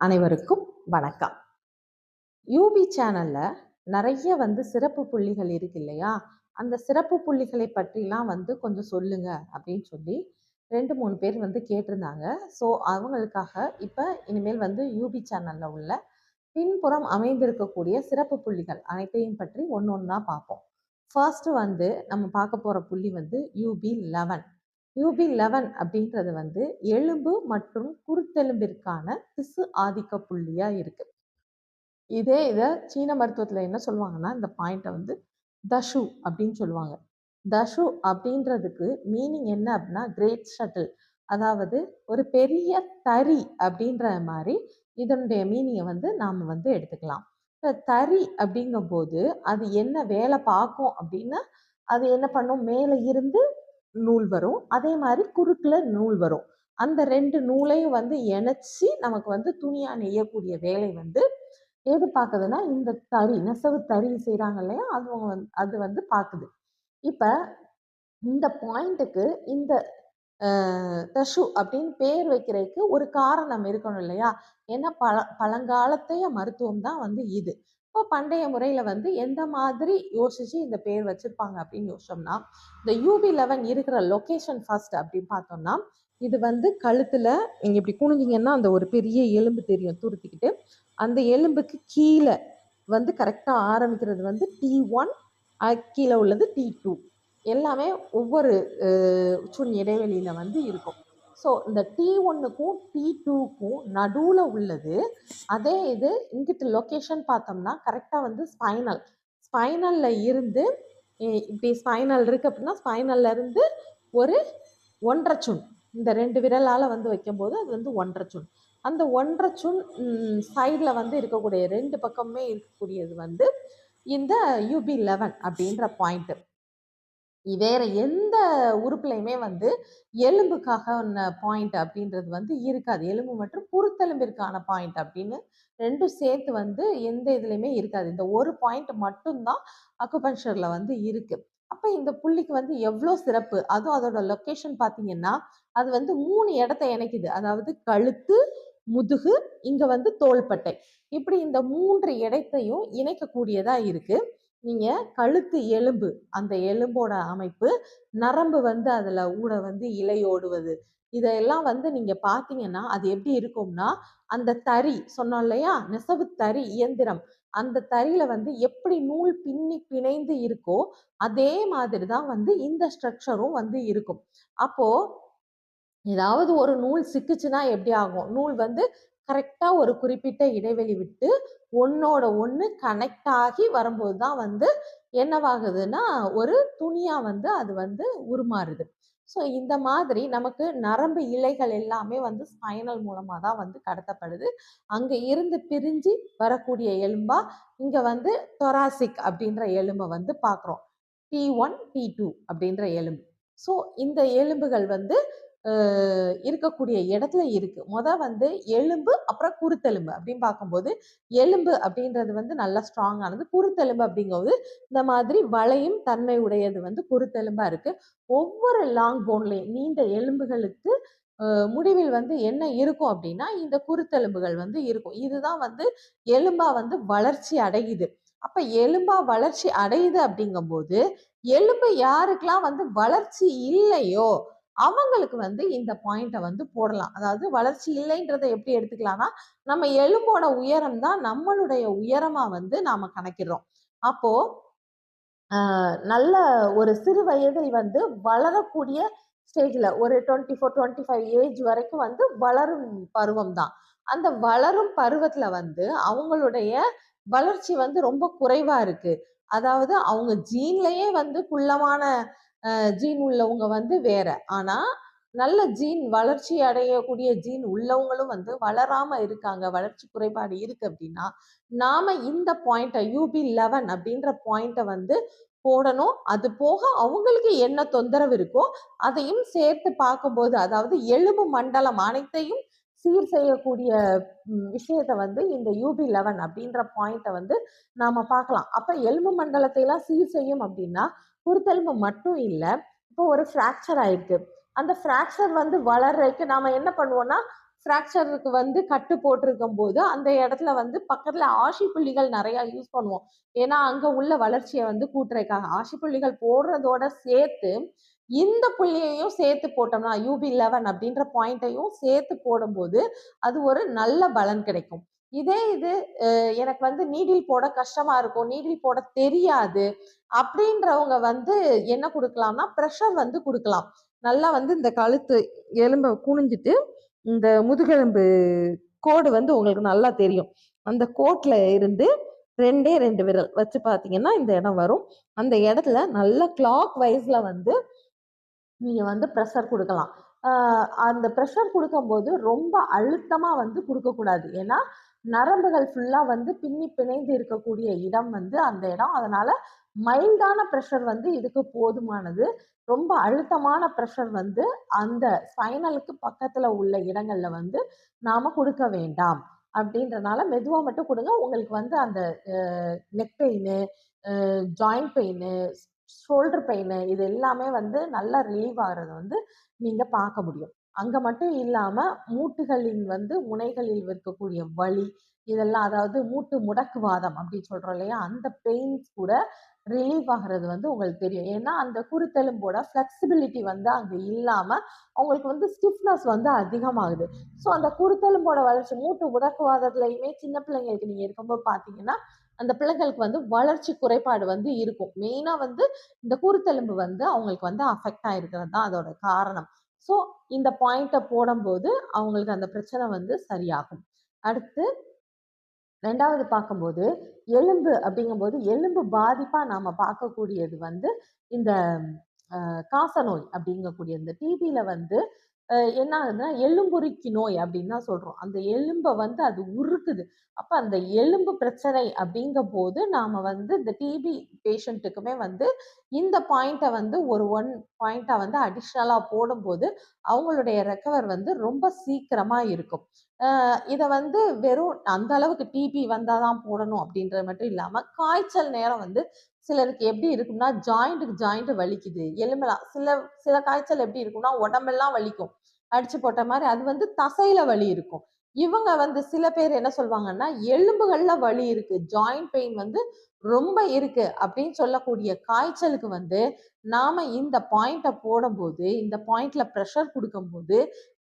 அனைவருக்கும் வணக்கம். யூபி சேனல்ல நிறைய சிறப்பு புள்ளிகள் இருக்கு இல்லையா? அந்த சிறப்பு புள்ளிகளை பற்றிலாம் கொஞ்சம் சொல்லுங்க அப்படின்னு சொல்லி 2-3 பேர் கேட்டிருந்தாங்க. ஸோ அவங்களுக்காக இப்போ இனிமேல் யூபி சேனல்ல உள்ள பின்புறம் அமைந்திருக்கக்கூடிய சிறப்பு புள்ளிகள் அனைத்தையும் பற்றி ஒன்று ஒன்றா பார்ப்போம். ஃபர்ஸ்ட் நம்ம பார்க்க போகிற புள்ளி யூபி 11. யூபி 11 அப்படின்றது எலும்பு மற்றும் குருத்தெலும்பிற்கான திசு ஆதிக்க புள்ளியா இருக்கு. இதை சீன மருத்துவத்துல என்ன சொல்லுவாங்கன்னா, இந்த பாயிண்ட்டை தஷு அப்படின்னு சொல்லுவாங்க. தஷு அப்படின்றதுக்கு மீனிங் என்ன அப்படின்னா கிரேட் ஷட்டில், அதாவது ஒரு பெரிய தறி அப்படின்ற மாதிரி இதனுடைய மீனிங்கை நாம் எடுத்துக்கலாம். இப்போ தறி அப்படிங்கும் போது அது என்ன வேலை பார்க்கும் அப்படின்னா, அது என்ன பண்ணும், மேலே இருந்து நூல் வரும், அதே மாதிரி குறுக்குல நூல் வரும். அந்த 2 நூலையும் இணைச்சி நமக்கு துணியா நெய்யக்கூடிய வேலை எது பார்க்குதுன்னா, இந்த தறி, நெசவு தறி செய்கிறாங்க இல்லையா, அது பார்க்குது. இப்போ இந்த பாயிண்ட்டுக்கு இந்த தஷு அப்படின்னு பேர் வைக்கிறதுக்கு ஒரு காரணம் இருக்கணும் இல்லையா? ஏன்னா பழங்காலத்தைய மருத்துவம் தான் இது. இப்போ பண்டைய முறையில் எந்த மாதிரி யோசிச்சு இந்த பேர் வச்சிருப்பாங்க அப்படின்னு யோசிச்சோம்னா, இந்த யூபி 11 இருக்கிற லொக்கேஷன் ஃபர்ஸ்ட் அப்படின்னு பார்த்தோம்னா, இது கழுத்துல நீங்க இப்படி குனிஞ்சிங்கன்னா அந்த ஒரு பெரிய எலும்பு தெரியும் துருத்திக்கிட்டு, அந்த எலும்புக்கு கீழே கரெக்டாக ஆரம்பிக்கிறது T1, கீழே உள்ளது T2, எல்லாமே ஒவ்வொரு உச்சுன் இடைவெளியில் இருக்கும். ஸோ இந்த T1க்கும் T2க்கும் நடுவில் உள்ளது. அதே இது இங்கிட்டு லொக்கேஷன் பார்த்தோம்னா கரெக்டாக ஸ்பைனலில் இருந்து இப்படி ஸ்பைனல் இருக்குது அப்படின்னா ஸ்பைனல்ல இருந்து ஒரு 1.5 சுன், இந்த 2 விரலால் வைக்கும்போது அது 1.5 சுன். அந்த 1.5 சுன் சைடில் இருக்கக்கூடிய 2 பக்கமே இருக்கக்கூடியது இந்த யூபி 11 அப்படின்ற பாயிண்ட்டு. வேற எந்த உறுப்புலையுமே எலும்புக்காக பாயிண்ட் அப்படின்றது இருக்காது. எலும்பு மற்றும் குருத்தெலும்பிற்கான பாயிண்ட் அப்படின்னு 2ம் சேர்த்து எந்த இதுலையுமே இருக்காது. இந்த ஒரு பாயிண்ட் மட்டும்தான் அக்குபஞ்சர்ல இருக்கு. அப்ப இந்த புள்ளிக்கு எவ்வளோ சிறப்பு, அதுவும் அதோட லொக்கேஷன் பார்த்தீங்கன்னா அது 3 இடத்தை இணைக்குது. அதாவது கழுத்து, முதுகு, இங்க தோள்பட்டை, இப்படி இந்த 3 இடத்தையும் இணைக்கக்கூடியதா இருக்கு. நீங்க கழுத்து எலும்பு, அந்த எலும்போட அமைப்பு, நரம்பு அதுல ஊட இலையோடுவது, இதெல்லாம் நீங்க பார்த்தீங்கன்னா அது எப்படி இருக்கும்னா, அந்த தறி சொன்னோம் இல்லையா, நெசவு தறி இயந்திரம், அந்த தறியில எப்படி நூல் பின்னி பிணைந்து இருக்கோ அதே மாதிரி தான் இந்த ஸ்ட்ரக்சரும் இருக்கும். அப்போ ஏதாவது ஒரு நூல் சிக்குச்சுன்னா எப்படி ஆகும், நூல் கரெக்டா ஒரு குறிப்பிட்ட இடைவெளி விட்டு ஒன்னோட ஒன்று கனெக்ட் ஆகி வரும்போது தான் என்னவாகுதுன்னா ஒரு துணியா அது உருமாறுது. ஸோ இந்த மாதிரி நமக்கு நரம்பு இழைகள் எல்லாமே ஸ்பைனல் மூலமாக தான் கடத்தப்படுது. அங்கே இருந்து பிரிஞ்சு வரக்கூடிய எலும்பா இங்கே தொராசிக் அப்படின்ற எலும்பை பார்க்குறோம். T1, T2 அப்படின்ற எலும்பு. ஸோ இந்த எலும்புகள் இருக்கக்கூடிய இடத்துல இருக்கு. எலும்பு அப்புறம் குருத்தெலும்பு அப்படின்னு பார்க்கும்போது, எலும்பு அப்படின்றது நல்லா ஸ்ட்ராங்கானது. குருத்தெலும்பு அப்படிங்கும்போது இந்த மாதிரி வளையும் தன்மை உடையது குருத்தெலும்பா இருக்கு. ஒவ்வொரு லாங் போன்லையும், நீண்ட எலும்புகளுக்கு முடிவில் என்ன இருக்கும் அப்படின்னா இந்த குருத்தெலும்புகள் இருக்கும். இதுதான் எலும்பா வளர்ச்சி அடையுது. அப்ப எலும்பா வளர்ச்சி அடையுது அப்படிங்கும்போது, எலும்பு யாருக்கெல்லாம் வளர்ச்சி இல்லையோ அவங்களுக்கு இந்த பாயிண்ட்டை போடலாம். அதாவது வளர்ச்சி இல்லைன்றதை எப்படி எடுத்துக்கலாம்னா, நம்ம எலும்போட உயரம் தான் நம்மளுடைய உயரமா நாம கணக்கிடுறோம். அப்போ நல்ல ஒரு சிறு வயதில் வளரக்கூடிய ஸ்டேஜ்ல ஒரு 24, 25 ஏஜ் வரைக்கும் வளரும் பருவம் தான். அந்த வளரும் பருவத்துல அவங்களுடைய வளர்ச்சி ரொம்ப குறைவா இருக்கு. அதாவது அவங்க ஜீன்லயே குள்ளமான ஜீன் உள்ளவங்க வேற. ஆனா நல்ல ஜீன், வளர்ச்சி அடையக்கூடிய ஜீன் உள்ளவங்களும் வளராம இருக்காங்க, வளர்ச்சி குறைபாடு இருக்கு அப்படின்னா, நாம இந்த பாயிண்ட்டை யூபி 11 அப்படின்ற பாயிண்ட்டை போடணும். அது போக அவங்களுக்கு என்ன தொந்தரவு இருக்கோ அதையும் சேர்த்து பார்க்கும்போது, அதாவது எலும்பு மண்டலம் அனைத்தையும் சீர் செய்யக்கூடிய விஷயத்தை இந்த யூபி 11 அப்படின்ற பாயிண்ட்டை நாம பார்க்கலாம். அப்ப எலும்பு மண்டலத்தை எல்லாம் சீர் செய்யும் அப்படின்னா குருத்தெலும்பு மட்டும் இல்லை. இப்போ ஒரு ஃப்ராக்சர் ஆயிருக்கு, அந்த ஃப்ராக்சர் வளர்றதுக்கு நாம என்ன பண்ணுவோம்னா ஃப்ராக்சருக்கு வந்து கட்டு போட்டிருக்கும் போது அந்த இடத்துல வந்து பக்கத்துல ஆஷி புள்ளிகள் நிறைய யூஸ் பண்ணுவோம். ஏன்னா அங்க உள்ள வளர்ச்சியை வந்து கூட்டுறதுக்காக ஆஷி புள்ளிகள் போடுறதோட சேர்த்து இந்த புள்ளியையும் சேர்த்து போட்டோம்னா UB11 அப்படின்ற பாயிண்ட்டையும் சேர்த்து போடும்போது அது ஒரு நல்ல பலன் கிடைக்கும். இதே இது எனக்கு வந்து நீடில் போட கஷ்டமா இருக்கும், நீடில் போட தெரியாது அப்படின்றவங்க வந்து என்ன கொடுக்கலாம்னா ப்ரெஷர் வந்து கொடுக்கலாம். நல்லா வந்து இந்த கழுத்து எலும்பை குனிஞ்சிட்டு இந்த முதுகெலும்பு கோடு வந்து உங்களுக்கு நல்லா தெரியும். அந்த கோட்ல இருந்து 2 விரல் வச்சு பார்த்தீங்கன்னா இந்த இடம் வரும். அந்த இடத்துல நல்ல கிளாக் வைஸ்ல வந்து நீங்க வந்து ப்ரெஷர் கொடுக்கலாம். அந்த ப்ரெஷர் கொடுக்கும்போது ரொம்ப அழுத்தமா வந்து கொடுக்கக்கூடாது. ஏன்னா நரம்புகள் ஃபுல்லா வந்து பின்னி பிணைந்து இருக்கக்கூடிய இடம் வந்து அந்த இடம். அதனால மைல்டான ப்ரெஷர் வந்து இதுக்கு போதுமானது. ரொம்ப அழுத்தமான ப்ரெஷர் வந்து அந்த ஸ்பைனலுக்கு பக்கத்துல உள்ள இடங்கள்ல வந்து நாம கொடுக்க வேண்டாம். அப்படின்றனால மெதுவா மட்டும் கொடுங்க. உங்களுக்கு வந்து அந்த neck pain, joint pain, shoulder pain இது எல்லாமே வந்து நல்லா ரிலீவ் ஆகுறத வந்து நீங்க பார்க்க முடியும். அங்க மட்டும் இல்லாம மூட்டுகளின் வந்து முனைகளில் இருக்கக்கூடிய வலி இதெல்லாம், அதாவது மூட்டு முடக்குவாதம் அப்படின்னு சொல்றோம் இல்லையா, அந்த பெயின்ஸ் கூட ரிலீவ் ஆகுறது வந்து உங்களுக்கு தெரியும். ஏன்னா அந்த குருத்தெலும்போட ஃபிளெக்சிபிலிட்டி வந்து அங்க இல்லாம அவங்களுக்கு வந்து ஸ்டிஃப்னஸ் வந்து அதிகமாகுது. ஸோ அந்த குருத்தெலும்போட வளர்ச்சி மூட்டு முடக்குவாதத்துலயுமே சின்ன பிள்ளைங்களுக்கு நீங்க இருக்கும்போது பார்த்தீங்கன்னா அந்த பிள்ளைங்களுக்கு வந்து வளர்ச்சி குறைபாடு வந்து இருக்கும். மெயினா வந்து இந்த குருத்தெலும்பு வந்து அவங்களுக்கு வந்து அஃபெக்ட் ஆயிருக்கிறது தான் அதோட காரணம். ஸோ இந்த பாயிண்ட்டை போடும்போது அவங்களுக்கு அந்த பிரச்சனை வந்து சரியாகும். அடுத்து 2வது பார்க்கும்போது எலும்பு அப்படிங்கும்போது எலும்பு பாதிப்பா நாம பார்க்கக்கூடியது வந்து இந்த காசநோய் அப்படிங்கக்கூடிய இந்த டிபியில வந்து என்ன ஆகுதுன்னா எலும்புருக்கி நோய் அப்படின்னு தான் சொல்றோம். அந்த எலும்பை வந்து அது உருக்குது. அப்ப அந்த எலும்பு பிரச்சனை அப்படிங்கும் போது நாம வந்து இந்த டிபி பேஷண்ட்டுக்குமே வந்து இந்த பாயிண்ட்டை வந்து ஒரு பாயிண்டா வந்து அடிஷ்னலா போடும்போது அவங்களுடைய ரெக்கவர் வந்து ரொம்ப சீக்கிரமா இருக்கும். இதை வந்து வெறும் அந்த அளவுக்கு டிபி வந்தாதான் போடணும் அப்படின்றது மட்டும் இல்லாம காய்ச்சல் நேரம் வந்து சிலருக்கு எப்படி இருக்கும்னா ஜாயிண்ட்டுக்கு ஜாயிண்ட் வலிக்குது எலும்பெல்லாம். சில சில காய்ச்சல் எப்படி இருக்கும்னா உடம்பெல்லாம் வலிக்கும், அடிச்சு போட்ட மாதிரி. அது வந்து தசையில வலி இருக்கும். இவங்க வந்து சில பேர் என்ன சொல்லுவாங்கன்னா எலும்புகள்ல வலி இருக்கு, ஜாயிண்ட் பெயின் வந்து ரொம்ப இருக்கு அப்படின்னு சொல்லக்கூடிய காய்ச்சலுக்கு வந்து நாம இந்த பாயிண்ட்டை போடும்போது இந்த பாயிண்ட்ல ப்ரெஷர் கொடுக்கும்போது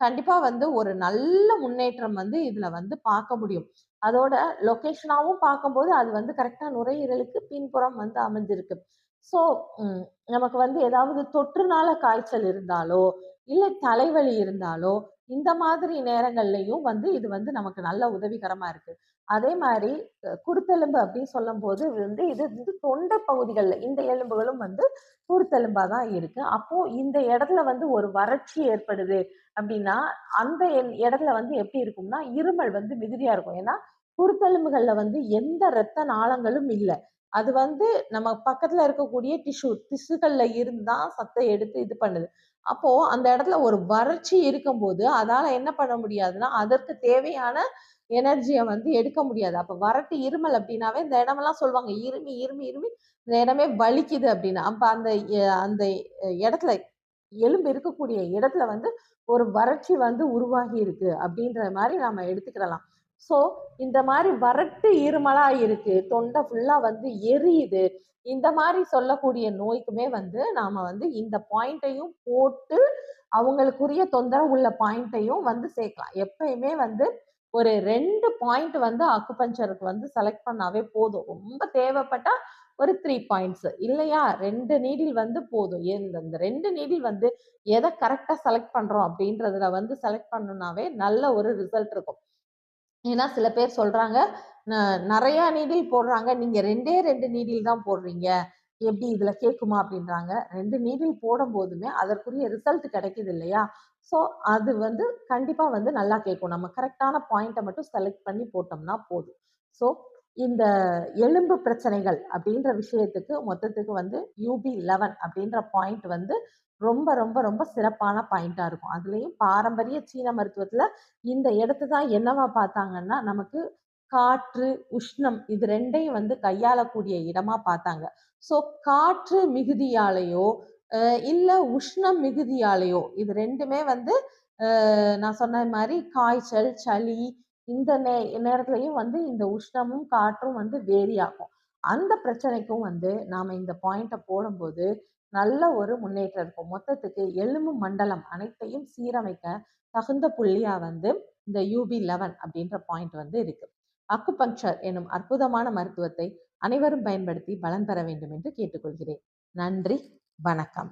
கண்டிப்பா வந்து ஒரு நல்ல முன்னேற்றம் வந்து இதுல வந்து பார்க்க முடியும். அதோட லொகேஷனாவும் பார்க்கும்போது அது வந்து கரெக்டா நுரையீரலுக்கு பின்புறம் வந்து அமைஞ்சிருக்கு. ஸோ நமக்கு வந்து ஏதாவது தொற்றுனால காய்ச்சல் இருந்தாலோ இல்ல தலைவலி இருந்தாலோ இந்த மாதிரி நேரங்கள்லயும் வந்து இது வந்து நமக்கு நல்ல உதவிகரமா இருக்கு. அதே மாதிரி குருத்தெலும்பு அப்படின்னு சொல்லும் போது வந்து இது வந்து தொண்டை பகுதிகள்ல இந்த எலும்புகளும் வந்து குருத்தெலும்பா தான் இருக்கு. அப்போ இந்த இடத்துல வந்து ஒரு வறட்சி ஏற்படுது அப்படின்னா அந்த இடத்துல வந்து எப்படி இருக்கும்னா இருமல் வந்து மிகுதியா இருக்கும். ஏன்னா குருத்தெலும்புகள்ல வந்து எந்த இரத்த நாளங்களும் இல்லை. அது வந்து நம்ம பக்கத்துல இருக்கக்கூடிய திசுக்கள்ல இருந்தா சத்தை எடுத்து இது பண்ணுது. அப்போ அந்த இடத்துல ஒரு வறட்சி இருக்கும்போது அதால என்ன பண்ண முடியாதுன்னா அதற்கு தேவையான எனர்ஜியை வந்து எடுக்க முடியாது. அப்ப வறட்டு இருமல் அப்படின்னாவே இந்த இடமெல்லாம் சொல்லுவாங்க இருமி இருமி இருமி இந்த இடமே வலிக்குது அப்படின்னு. அப்ப அந்த இடத்துல எலும்பு இருக்கக்கூடிய இடத்துல வந்து ஒரு வறட்சி வந்து உருவாகி இருக்கு அப்படின்ற மாதிரி நாம எடுத்துக்கிடலாம். ஸோ இந்த மாதிரி வறட்டு இருமலா இருக்கு, தொண்டை ஃபுல்லா வந்து எரியுது, இந்த மாதிரி சொல்லக்கூடிய நோய்க்குமே வந்து நாம வந்து இந்த பாயிண்ட்டையும் போட்டு அவங்களுக்குரிய தொந்தரவு உள்ள பாயிண்ட்டையும் வந்து சேர்க்கலாம். எப்பயுமே வந்து ஒரு 2 பாயிண்ட் வந்து அக்குபஞ்சருக்கு வந்து செலக்ட் பண்ணாவே போதும். ரொம்ப தேவைப்பட்டா ஒரு 3 பாயிண்ட்ஸ் இல்லையா 2 நீடில் வந்து போதும். இந்த 2 நீடில் வந்து எதை கரெக்டா செலக்ட் பண்றோம் அப்படின்றதுல வந்து செலக்ட் பண்ணணும்னாவே நல்ல ஒரு ரிசல்ட் இருக்கும். ஏன்னா சில பேர் சொல்றாங்க நிறைய நீடில் போடுறாங்க, நீங்க 2 நீடில் தான் போடுறீங்க, எப்படி இதுல கேட்குமா அப்படின்றாங்க. 2 நீடில் போடும் போதுமே அதற்குரிய ரிசல்ட் கிடைக்குது இல்லையா. ஸோ அது வந்து கண்டிப்பா வந்து நல்லா கேட்கும். நம்ம கரெக்டான பாயிண்ட்டை மட்டும் செலக்ட் பண்ணி போட்டோம்னா போதும். ஸோ இந்த எலும்பு பிரச்சனைகள் அப்படின்ற விஷயத்துக்கு மொத்தத்துக்கு வந்து UB11 அப்படின்ற பாயிண்ட் வந்து ரொம்ப ரொம்ப ரொம்ப சிறப்பான பாயிண்டா இருக்கும். அதுலயும் பாரம்பரிய சீன மருத்துவத்துல இந்த இடத்தை தான் என்னவா பார்த்தாங்கன்னா நமக்கு காற்று உஷ்ணம் இது 2யும் வந்து கையாளக்கூடிய இடமா பார்த்தாங்க. ஸோ காற்று மிகுதியாலேயோ இல்ல உஷ்ணம் மிகுதியாலேயோ இது 2மே வந்து நான் சொன்ன மாரி காய்ச்சல், சளி இந்த நேரத்துலயும் வந்து இந்த உஷ்ணமும், காற்றும் வந்து வேரி ஆகும். அந்த பிரச்சனைக்கும் வந்து நாம இந்த பாயிண்ட்ட போடும்போது, நல்ல ஒரு முன்னேற்றம் இருக்கும். மொத்தத்துக்கு எலும்பு மண்டலம் அனைத்தையும் சீரமைக்க தகுந்த புள்ளியா வந்து இந்த UB11 அப்படின்ற பாயிண்ட் வந்து இருக்கு. அக்குபங்க்சர் எனும் அற்புதமான மருத்துவத்தை அனைவரும் பயன்படுத்தி பலன் பெற வேண்டும் என்று கேட்டுக்கொள்கிறேன். நன்றி, வணக்கம்.